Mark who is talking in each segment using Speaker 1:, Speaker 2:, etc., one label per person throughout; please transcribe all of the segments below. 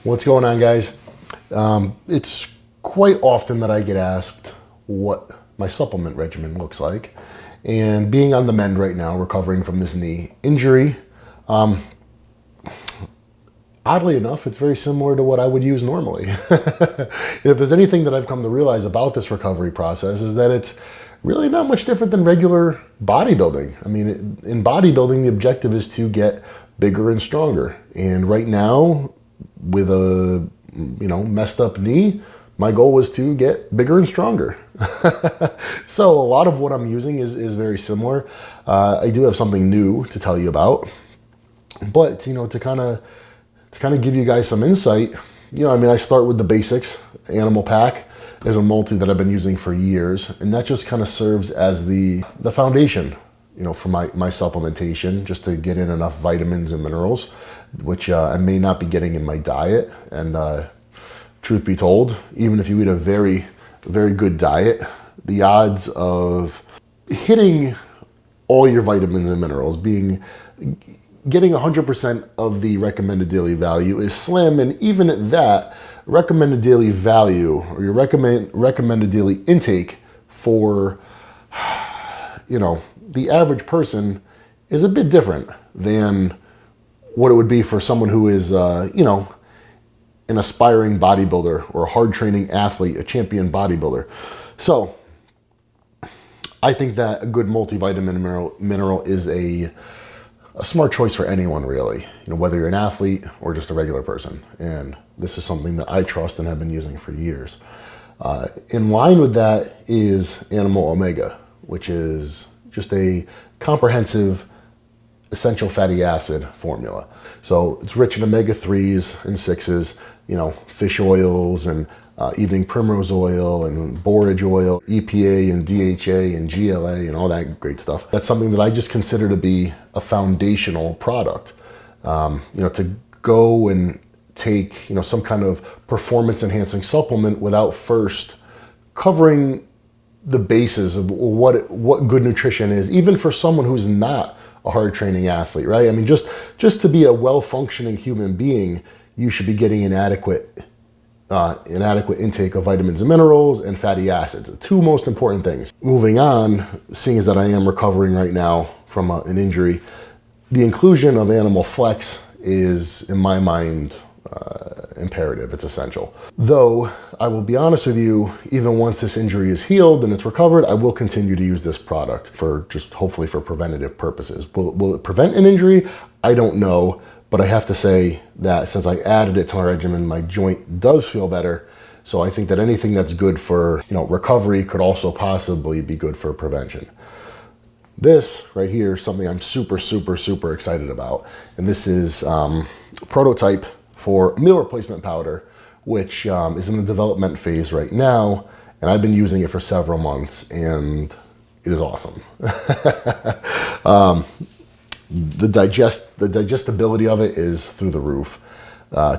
Speaker 1: What's going on, guys? It's quite often that I get asked what my supplement regimen looks like. And being on the mend right now, recovering from this knee injury, oddly enough, it's very similar to what I would use normally. If there's anything that I've come to realize about this recovery process is that it's really not much different than regular bodybuilding. I mean, in bodybuilding, the objective is to get bigger and stronger. And right now, with a messed up knee, my goal was to get bigger and stronger. So a lot of what I'm using is very similar. I do have something new to tell you about, but to kind of give you guys some insight, I start with the basics. Animal Pack is a multi that I've been using for years, and that just kind of serves as the foundation, for my supplementation, just to get in enough vitamins and minerals, which I may not be getting in my diet. And truth be told, even if you eat a very, very good diet, the odds of hitting all your vitamins and minerals, getting 100% of the recommended daily value is slim. And even at that, recommended daily value, or your recommended daily intake for the average person is a bit different than what it would be for someone who is an aspiring bodybuilder or a hard training athlete, a champion bodybuilder. So I think that a good multivitamin mineral is a smart choice for anyone, really, whether you're an athlete or just a regular person. And this is something that I trust and have been using for years. In line with that is Animal Omega, which is just a comprehensive essential fatty acid formula. So it's rich in omega-3s and 6s, fish oils and evening primrose oil and borage oil, EPA and DHA and GLA and all that great stuff. That's something that I just consider to be a foundational product. To go and take, some kind of performance enhancing supplement without first covering the basis of what good nutrition is, even for someone who's not a hard training athlete, right? I mean, just to be a well-functioning human being, you should be getting an adequate intake of vitamins and minerals and fatty acids, the two most important things. Moving on, seeing as that I am recovering right now from an injury, the inclusion of Animal Flex is, in my mind, imperative. It's essential. Though, I will be honest with you, even once this injury is healed and it's recovered, I will continue to use this product for just hopefully for preventative purposes. Will it prevent an injury? I don't know, but I have to say that since I added it to my regimen, my joint does feel better. So I think that anything that's good for recovery could also possibly be good for prevention. This right here is something I'm super, super, super excited about. And this is prototype for meal replacement powder, which is in the development phase right now. And I've been using it for several months and it is awesome. The digestibility of it is through the roof.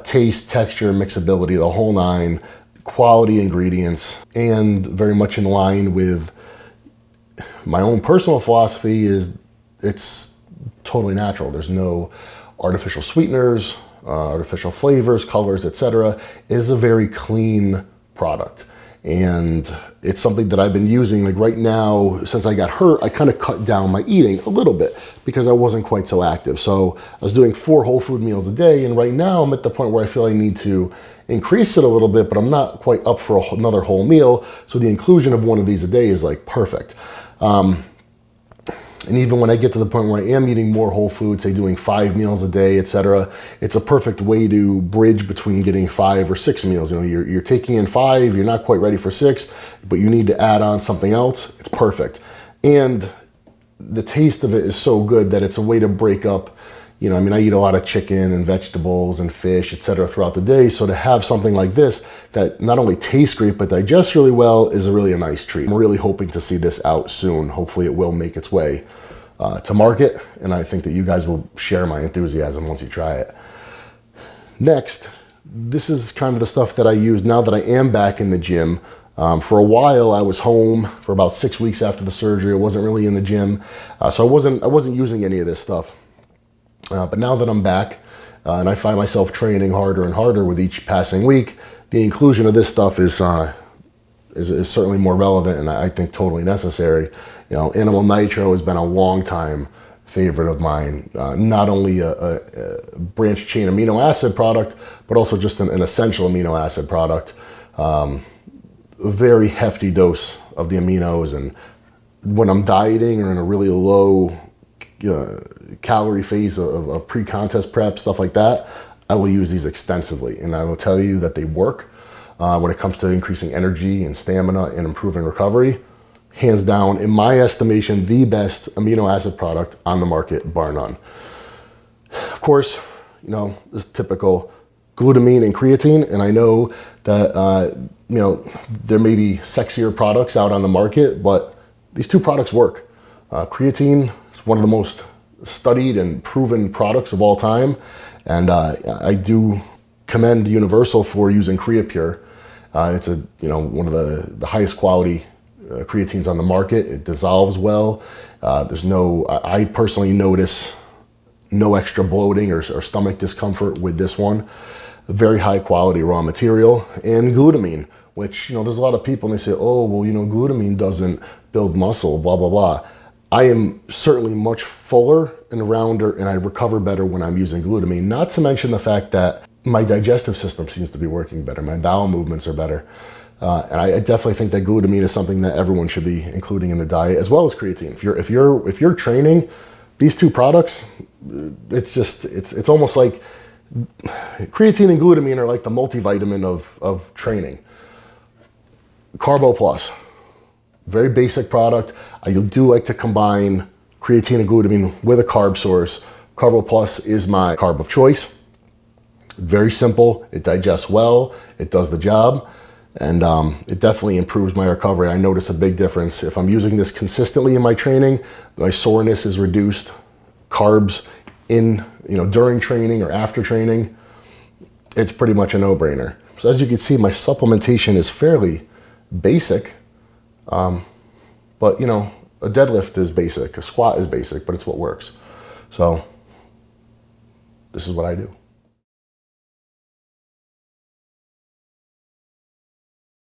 Speaker 1: Taste, texture, mixability, the whole nine, quality ingredients, and very much in line with my own personal philosophy is it's totally natural. There's no artificial sweeteners, artificial flavors, colors, etc. It is a very clean product. And it's something that I've been using like right now. Since I got hurt, I kind of cut down my eating a little bit because I wasn't quite so active. So I was doing 4 whole food meals a day. And right now I'm at the point where I feel I need to increase it a little bit, but I'm not quite up for another whole meal. So the inclusion of one of these a day is like perfect. And even when I get to the point where I am eating more whole food, say doing 5 meals a day, etc., it's a perfect way to bridge between getting 5 or 6 meals. You're taking in 5, you're not quite ready for 6, but you need to add on something else. It's perfect. And the taste of it is so good that it's a way to break up. I eat a lot of chicken and vegetables and fish, etc. throughout the day. So to have something like this that not only tastes great, but digests really well is really a nice treat. I'm really hoping to see this out soon. Hopefully it will make its way to market. And I think that you guys will share my enthusiasm once you try it. Next, this is kind of the stuff that I use now that I am back in the gym. For a while, I was home for about 6 weeks after the surgery. I wasn't really in the gym. So I wasn't using any of this stuff. But now that I'm back, and I find myself training harder and harder with each passing week, the inclusion of this stuff is certainly more relevant, and I think totally necessary. You know, Animal Nitro has been a long time favorite of mine. Not only a branched chain amino acid product, but also just an essential amino acid product. A very hefty dose of the aminos, and when I'm dieting or in a really low calorie phase of pre-contest prep, stuff like that, I will use these extensively, and I will tell you that they work when it comes to increasing energy and stamina and improving recovery. Hands down, in my estimation, the best amino acid product on the market, bar none. Of course, you know, this typical glutamine and creatine, and I know that you know, there may be sexier products out on the market, but these two products work. Creatine is one of the most studied and proven products of all time, and I do commend Universal for using CreaPure. It's one of the highest quality creatines on the market. It dissolves well. I personally notice no extra bloating or stomach discomfort with this one. Very high quality raw material. And glutamine, which, you know, there's a lot of people and they say, oh, well, you know, glutamine doesn't build muscle, blah, blah, blah. I am certainly much fuller and rounder, and I recover better when I'm using glutamine. Not to mention the fact that my digestive system seems to be working better. My bowel movements are better. And I definitely think that glutamine is something that everyone should be including in their diet, as well as creatine. If you're training, these two products, it's almost like creatine and glutamine are like the multivitamin of training. Carbo Plus, very basic product. I do like to combine creatine and glutamine with a carb source. Carbo Plus is my carb of choice. Very simple, it digests well, it does the job, and it definitely improves my recovery. I notice a big difference. If I'm using this consistently in my training, my soreness is reduced. Carbs during training or after training, it's pretty much a no-brainer. So as you can see, my supplementation is fairly basic, but you know, a deadlift is basic, a squat is basic, but it's what works. So this is what I do.